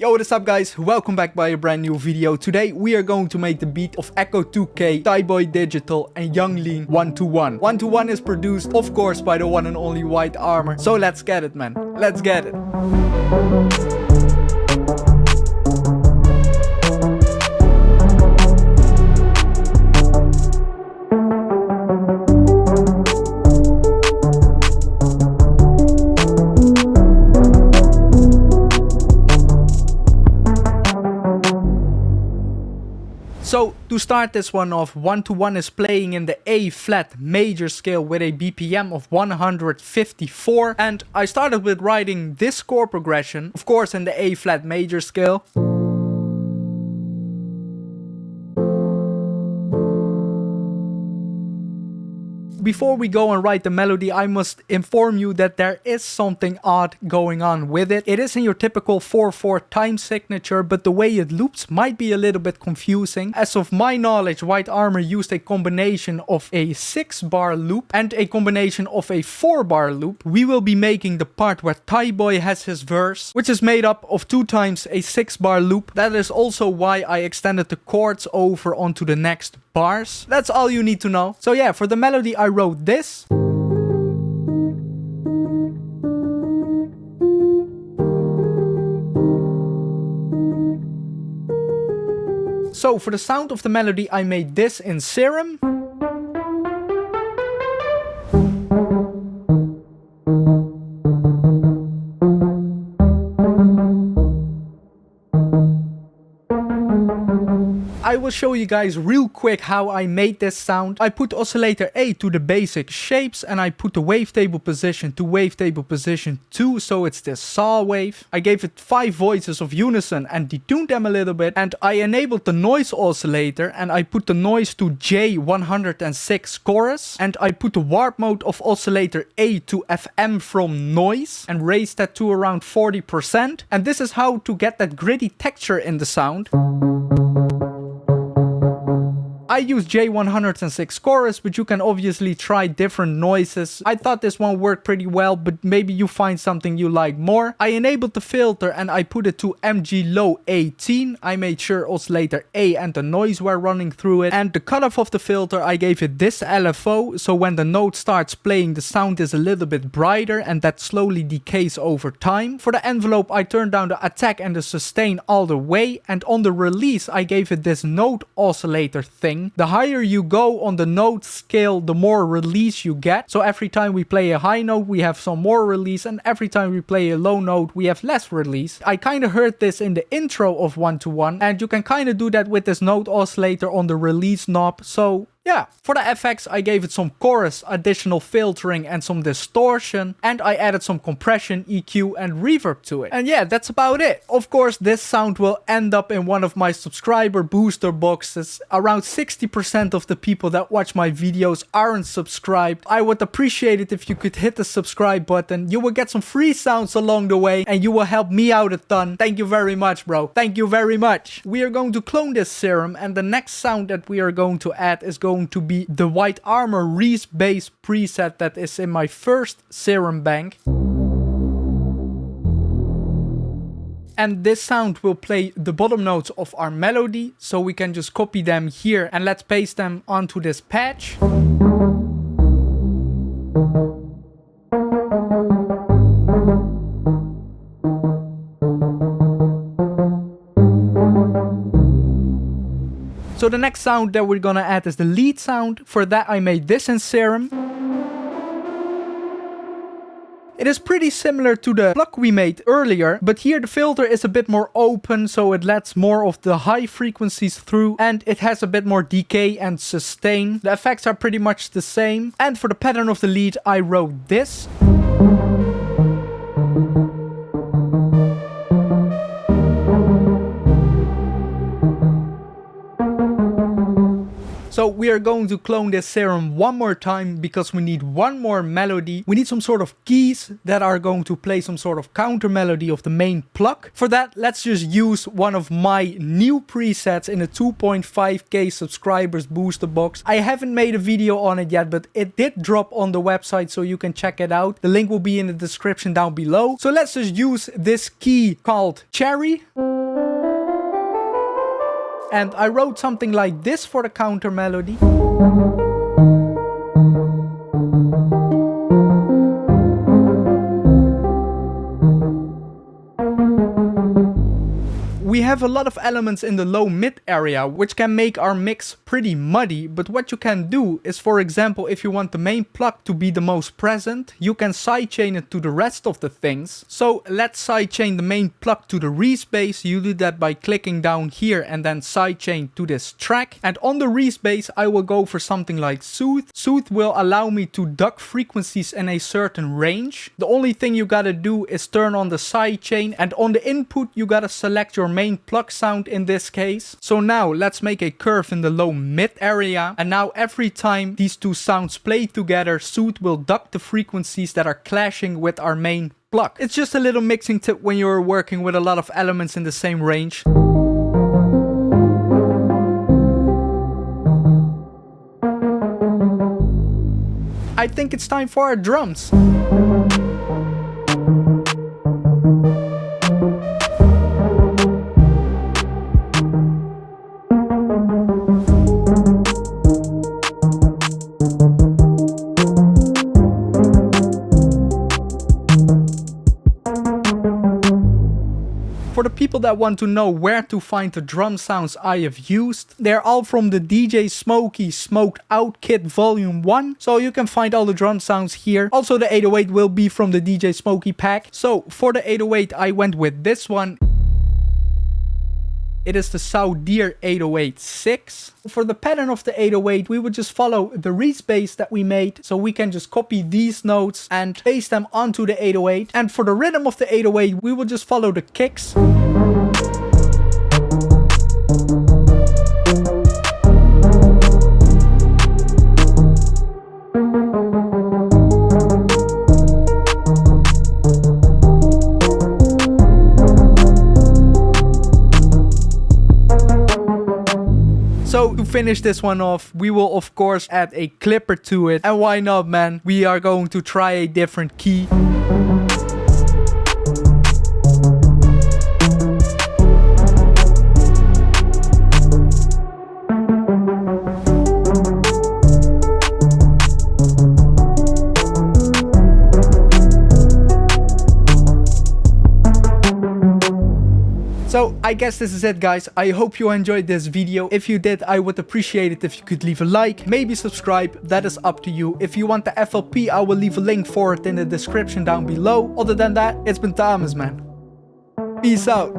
Yo, what is up guys, welcome back by a brand new video. Today we are going to make the beat of ECCO2K THAIBOY Digital and Young Lean 1-to-1. 1-to-1 is produced of course by the one and only whitearmor. So let's get it, man, let's get it. So to start this one off, 1-to-1 is playing in the A flat major scale with a BPM of 154, and I started with writing this chord progression, of course in the A flat major scale. Before we go and write the melody, I must inform you that there is something odd going on with it. It is in your typical 4/4 time signature, but the way it loops might be a little bit confusing. As of my knowledge, whitearmor used a combination of a 6-bar loop and a combination of a 4-bar loop. We will be making the part where THAIBOY has his verse, which is made up of 2 times a 6-bar loop. That is also why I extended the chords over onto the next bars. That's all you need to know. So yeah, for the melody I wrote this. So for the sound of the melody I made this in Serum. I will show you guys real quick how I made this sound. I put oscillator A to the basic shapes and I put the wavetable position to wavetable position 2, so it's this saw wave. I gave it 5 voices of unison and detuned them a little bit, and I enabled the noise oscillator and I put the noise to J106 chorus, and I put the warp mode of oscillator A to FM from noise and raised that to around 40%, and this is how to get that gritty texture in the sound. I use J106 chorus, but you can obviously try different noises. I thought this one worked pretty well, but maybe you find something you like more. I enabled the filter and I put it to MG low 18. I made sure oscillator A and the noise were running through it. And the cutoff of the filter, I gave it this LFO, so when the note starts playing, the sound is a little bit brighter and that slowly decays over time. For the envelope, I turned down the attack and the sustain all the way, and on the release, I gave it this note oscillator thing. The higher you go on the note scale, the more release you get. So every time we play a high note, we have some more release, and every time we play a low note, we have less release. I kind of heard this in the intro of 1-to-1, and you can kind of do that with this note oscillator on the release knob. So yeah, for the effects I gave it some chorus, additional filtering and some distortion, and I added some compression, EQ and reverb to it. And yeah, that's about it. Of course, this sound will end up in one of my subscriber booster boxes. Around 60% of the people that watch my videos aren't subscribed. I would appreciate it if you could hit the subscribe button. You will get some free sounds along the way and you will help me out a ton. Thank you very much, bro. Thank you very much. We are going to clone this Serum, and the next sound that we are going to add is going to be the whitearmor Reese bass preset that is in my first Serum bank. And this sound will play the bottom notes of our melody, so we can just copy them here and let's paste them onto this patch. So the next sound that we're gonna add is the lead sound. For that I made this in Serum. It is pretty similar to the Pluck we made earlier, but here the filter is a bit more open, so it lets more of the high frequencies through, and it has a bit more decay and sustain. The effects are pretty much the same. And for the pattern of the lead I wrote this. So we are going to clone this serum one more time because we need one more melody. We need some sort of keys that are going to play some sort of counter melody of the main Pluck. For that, let's just use one of my new presets in a 2.5k subscribers booster box. I haven't made a video on it yet, but it did drop on the website, so you can check it out. The link will be in the description down below. So let's just use this key called Cherry. And I wrote something like this for the counter melody. We have a lot of elements in the low mid area, which can make our mix pretty muddy, but what you can do is, for example, if you want the main Pluck to be the most present, you can sidechain it to the rest of the things. So let's sidechain the main Pluck to the Reese bass. You do that by clicking down here and then sidechain to this track. And on the Reese bass, I will go for something like Soothe. Soothe will allow me to duck frequencies in a certain range. The only thing you gotta do is turn on the sidechain, and on the input you gotta select your main Pluck sound in this case. So now let's make a curve in the low mid area, and now every time these two sounds play together, Soothe will duck the frequencies that are clashing with our main Pluck. It's just a little mixing tip when you're working with a lot of elements in the same range. I think it's time for our drums. For the people that want to know where to find the drum sounds I have used, they're all from the DJ Smokey Smoked Out Kit Volume 1. So you can find all the drum sounds here. Also the 808 will be from the DJ Smokey pack. So for the 808 I went with this one. It is the tldr 808-6. For the pattern of the 808, we would just follow the Reese bass that we made. So we can just copy these notes and paste them onto the 808. And for the rhythm of the 808, we will just follow the kicks. So to finish this one off, we will of course add a clipper to it. And why not, man? We are going to try a different key. So I guess this is it, guys. I hope you enjoyed this video. If you did, I would appreciate it if you could leave a like, maybe subscribe. That is up to you. If you want the FLP, I will leave a link for it in the description down below. Other than that, it's been Thomas, man. Peace out.